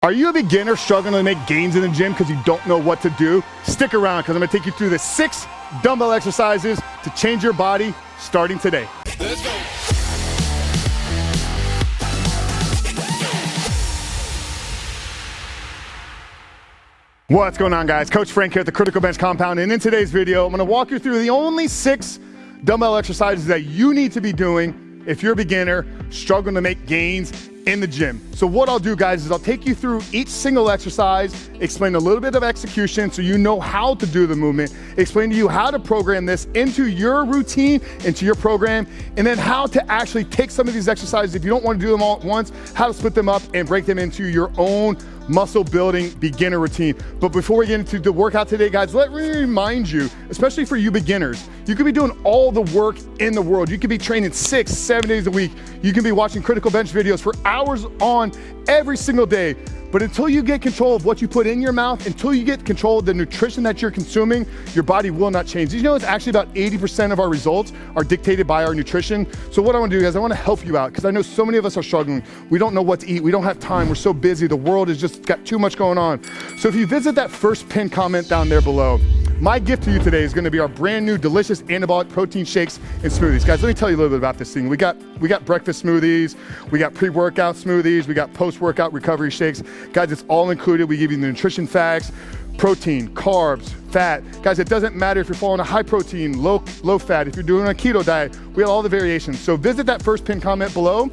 Are you a beginner struggling to make gains in the gym because you don't know what to do? Stick around because I'm going to take you through the 6 dumbbell exercises to change your body starting today. Let's go. What's going on, guys? Coach Frank here at the Criticalbench compound, and in today's video, I'm going to walk you through the only 6 dumbbell exercises that you need to be doing if you're a beginner struggling to make gains in the gym. So what I'll do, guys, is I'll take you through each single exercise, explain a little bit of execution so you know how to do the movement, explain to you how to program this into your routine, into your program, and then how to actually take some of these exercises, if you don't want to do them all at once, how to split them up and break them into your own muscle building beginner routine. But before we get into the workout today, guys, let me remind you, especially for you beginners, you could be doing all the work in the world. You could be training 6, 7 days a week. You can be watching Criticalbench videos for hours on every single day. But until you get control of what you put in your mouth, until you get control of the nutrition that you're consuming, your body will not change. Did you know it's actually about 80% of our results are dictated by our nutrition? So what I want to do, guys, I want to help you out because I know so many of us are struggling. We don't know what to eat. We don't have time. We're so busy. The world has just got too much going on. So if you visit that first pinned comment down there below, my gift to you today is going to be our brand new delicious anabolic protein shakes and smoothies. Guys, let me tell you a little bit about this thing. We got breakfast smoothies, we got pre-workout smoothies, we got post-workout recovery shakes. Guys, it's all included. We give you the nutrition facts, protein, carbs, fat. Guys, it doesn't matter if you're following a high protein, low fat, if you're doing a keto diet, we have all the variations. So visit that first pinned comment below.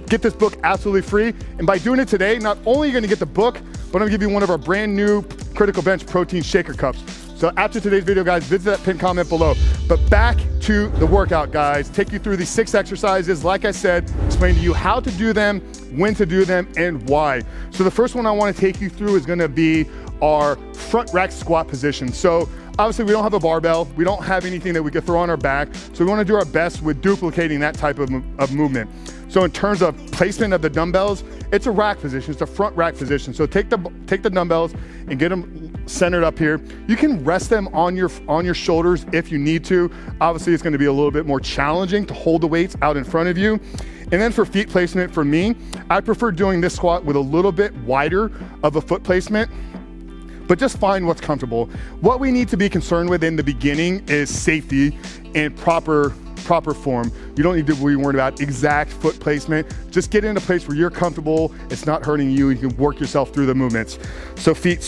Get this book absolutely free. And by doing it today, not only are you going to get the book, but I'm going to give you one of our brand new Criticalbench protein shaker cups. So after today's video, guys, visit that pinned comment below. But back to the workout, guys. Take you through these 6 exercises. Like I said, explain to you how to do them, when to do them, and why. So the first one I want to take you through is going to be our front rack squat position. So obviously we don't have a barbell. We don't have anything that we could throw on our back. So we want to do our best with duplicating that type of movement. So in terms of placement of the dumbbells, it's a rack position. It's a front rack position. So take the dumbbells and get them centered up here. You can rest them on your shoulders if you need to. Obviously, it's going to be a little bit more challenging to hold the weights out in front of you. And then for feet placement, for me, I prefer doing this squat with a little bit wider of a foot placement, but just find what's comfortable. What we need to be concerned with in the beginning is safety and proper form. You don't need to be worried about exact foot placement. Just get in a place where you're comfortable, it's not hurting you, you can work yourself through the movements. So feet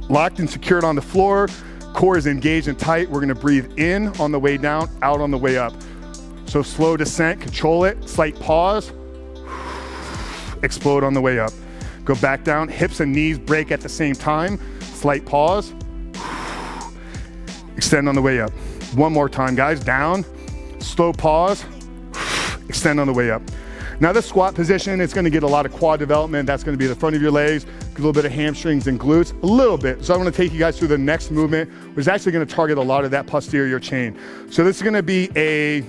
locked and secured on the floor, core is engaged and tight. We're gonna breathe in on the way down, out on the way up. So slow descent, control it, slight pause, explode on the way up. Go back down, hips and knees break at the same time, slight pause, extend on the way up. One more time, guys, down, slow pause, extend on the way up. Now this squat position, it's gonna get a lot of quad development. That's gonna be the front of your legs, a little bit of hamstrings and glutes, a little bit. So I'm gonna take you guys through the next movement, which is actually gonna target a lot of that posterior chain. So this is gonna be a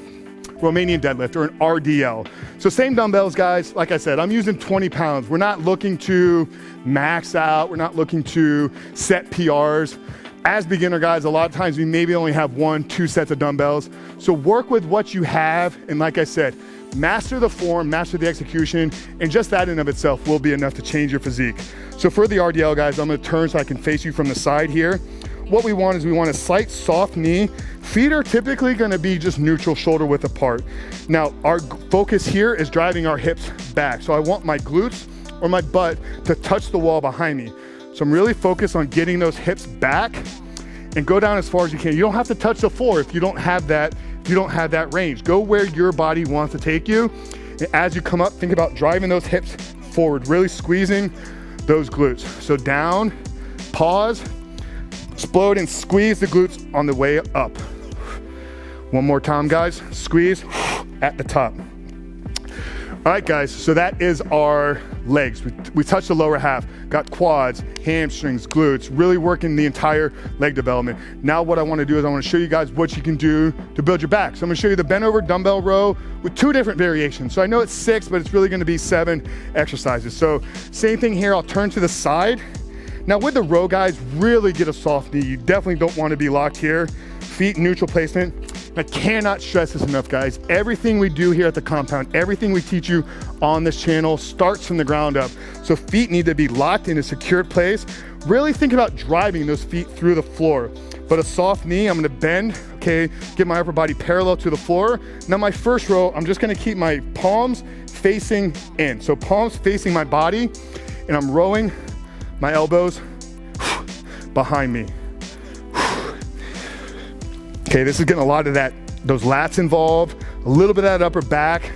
Romanian Deadlift, or an RDL. So same dumbbells, guys. Like I said, I'm using 20 pounds. We're not looking to max out. We're not looking to set PRs. As beginner guys, a lot of times we maybe only have 1, 2 sets of dumbbells. So work with what you have, and like I said, master the form, master the execution, and just that in of itself will be enough to change your physique. So for the RDL, guys, I'm gonna turn so I can face you from the side here. What we want is we want a slight soft knee. Feet are typically gonna be just neutral, shoulder width apart. Now, our focus here is driving our hips back. So I want my glutes or my butt to touch the wall behind me. So I'm really focused on getting those hips back and go down as far as you can. You don't have to touch the floor if you don't have that range. Go where your body wants to take you. And as you come up, think about driving those hips forward, really squeezing those glutes. So down, pause, explode and squeeze the glutes on the way up. One more time, guys, squeeze at the top. All right, guys, so that is our legs. We touched the lower half, got quads, hamstrings, glutes, really working the entire leg development. Now what I wanna do is I wanna show you guys what you can do to build your back. So I'm gonna show you the bent over dumbbell row with 2 different variations. So I know it's 6, but it's really gonna be 7 exercises. So same thing here, I'll turn to the side. Now with the row, guys, really get a soft knee. You definitely don't wanna be locked here. Feet neutral placement. I cannot stress this enough, guys. Everything we do here at the compound, everything we teach you on this channel starts from the ground up. So feet need to be locked in a secured place. Really think about driving those feet through the floor. But a soft knee, I'm gonna bend, okay, get my upper body parallel to the floor. Now my first row, I'm just gonna keep my palms facing in. So palms facing my body, and I'm rowing my elbows behind me. Okay, this is getting a lot of those lats involved, a little bit of that upper back.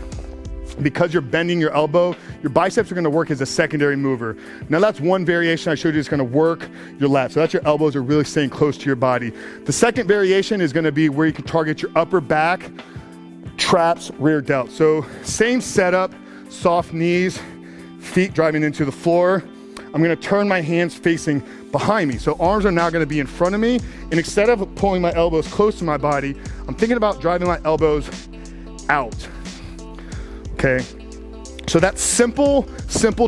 Because you're bending your elbow, your biceps are gonna work as a secondary mover. Now that's one variation I showed you is gonna work your lats. So that's your elbows are really staying close to your body. The second variation is gonna be where you can target your upper back, traps, rear delt. So same setup, soft knees, feet driving into the floor. I'm gonna turn my hands facing behind me. So arms are now gonna be in front of me. And instead of pulling my elbows close to my body, I'm thinking about driving my elbows out. Okay, so that simple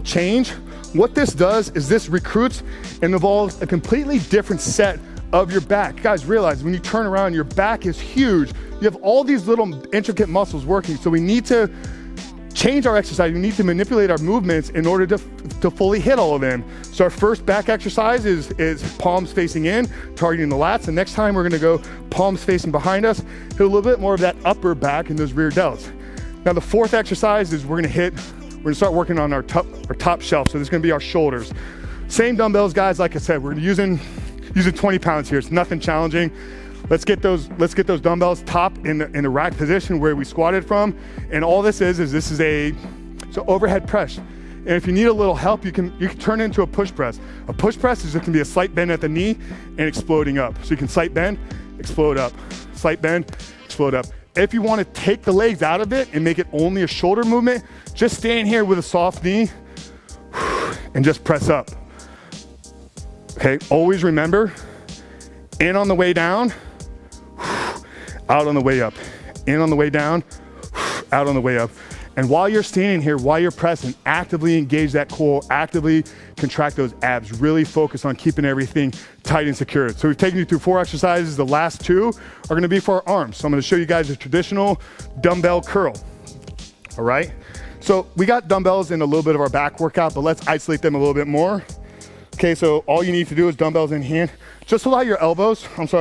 change, what this does is this recruits and evolves a completely different set of your back. You guys realize when you turn around, your back is huge. You have all these little intricate muscles working. So we need to change our exercise. We need to manipulate our movements in order to fully hit all of them. So our first back exercise is palms facing in, targeting the lats. And next time we're gonna go palms facing behind us, hit a little bit more of that upper back and those rear delts. Now the fourth exercise is we're gonna start working on our top shelf. So this is gonna be our shoulders. Same dumbbells, guys, like I said, we're using 20 pounds here. It's nothing challenging. Let's get those dumbbells top in the rack position where we squatted from. And all this is so overhead press. And if you need a little help, you can turn it into a push press. A push press is just gonna be a slight bend at the knee and exploding up. So you can slight bend, explode up, slight bend, explode up. If you want to take the legs out of it and make it only a shoulder movement, just stand here with a soft knee and just press up. Okay, always remember, in on the way down, out on the way up. In on the way down, out on the way up. And while you're standing here, while you're pressing, actively engage that core, actively contract those abs, really focus on keeping everything tight and secure. So we've taken you through 4 exercises. The last 2 are gonna be for our arms. So I'm gonna show you guys a traditional dumbbell curl, all right? So we got dumbbells in a little bit of our back workout, but let's isolate them a little bit more. Okay, so all you need to do is dumbbells in hand. Just allow your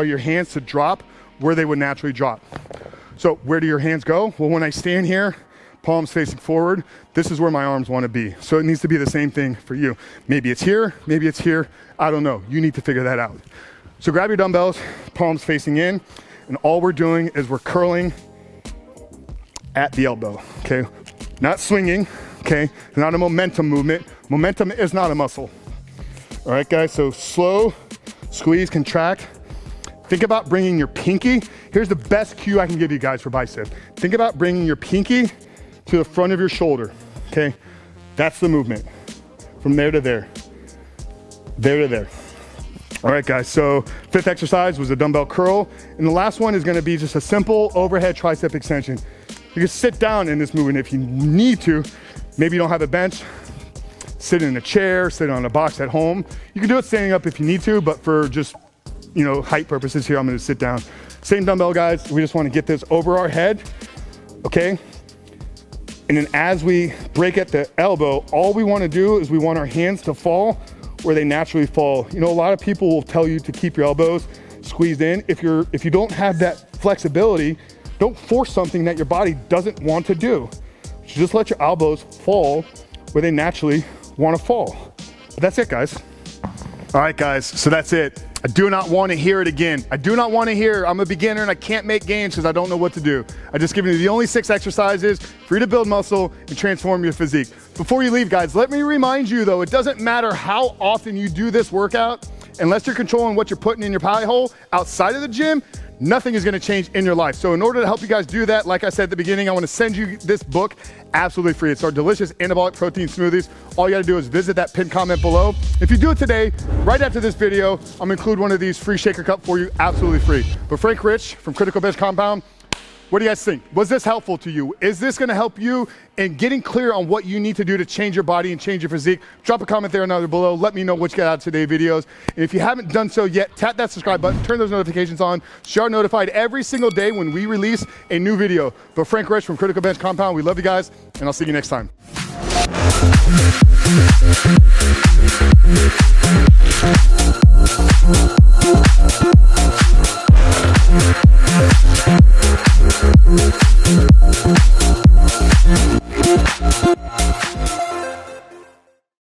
your hands to drop where they would naturally drop. So where do your hands go? Well, when I stand here, palms facing forward, this is where my arms want to be. So it needs to be the same thing for you. Maybe it's here, I don't know. You need to figure that out. So grab your dumbbells, palms facing in, and all we're doing is we're curling at the elbow, okay? Not swinging, okay? It's not a momentum movement. Momentum is not a muscle. All right, guys, so slow, squeeze, contract. Think about bringing your pinky. Here's the best cue I can give you guys for bicep. Think about bringing your pinky to the front of your shoulder, okay? That's the movement. From there to there, there to there. All right, guys, so 5th exercise was a dumbbell curl. And the last one is gonna be just a simple overhead tricep extension. You can sit down in this movement if you need to. Maybe you don't have a bench, sit in a chair, sit on a box at home. You can do it standing up if you need to, but for just, height purposes here, I'm gonna sit down. Same dumbbell, guys. We just wanna get this over our head, okay? And then as we break at the elbow, all we wanna do is we want our hands to fall where they naturally fall. A lot of people will tell you to keep your elbows squeezed in. If you don't have that flexibility, don't force something that your body doesn't want to do. Just let your elbows fall where they naturally wanna fall. But that's it, guys. All right, guys, so that's it. I do not want to hear it again. I do not want to hear I'm a beginner and I can't make gains because I don't know what to do. I just given you the only 6 exercises for you to build muscle and transform your physique. Before you leave, guys, let me remind you though, it doesn't matter how often you do this workout, unless you're controlling what you're putting in your pie hole outside of the gym, nothing is gonna change in your life. So in order to help you guys do that, like I said at the beginning, I wanna send you this book absolutely free. It's our delicious anabolic protein smoothies. All you gotta do is visit that pinned comment below. If you do it today, right after this video, I'm gonna include one of these free shaker cup for you, absolutely free. But Frank Rich from Criticalbench Compound, What do you guys think? Was this helpful to you? Is this gonna help you in getting clear on what you need to do to change your body and change your physique? Drop a comment there and down below. Let me know what you got out of today's videos. And if you haven't done so yet, tap that subscribe button, turn those notifications on, so you're notified every single day when we release a new video. But Frank Rich from Criticalbench Compound, we love you guys, and I'll see you next time.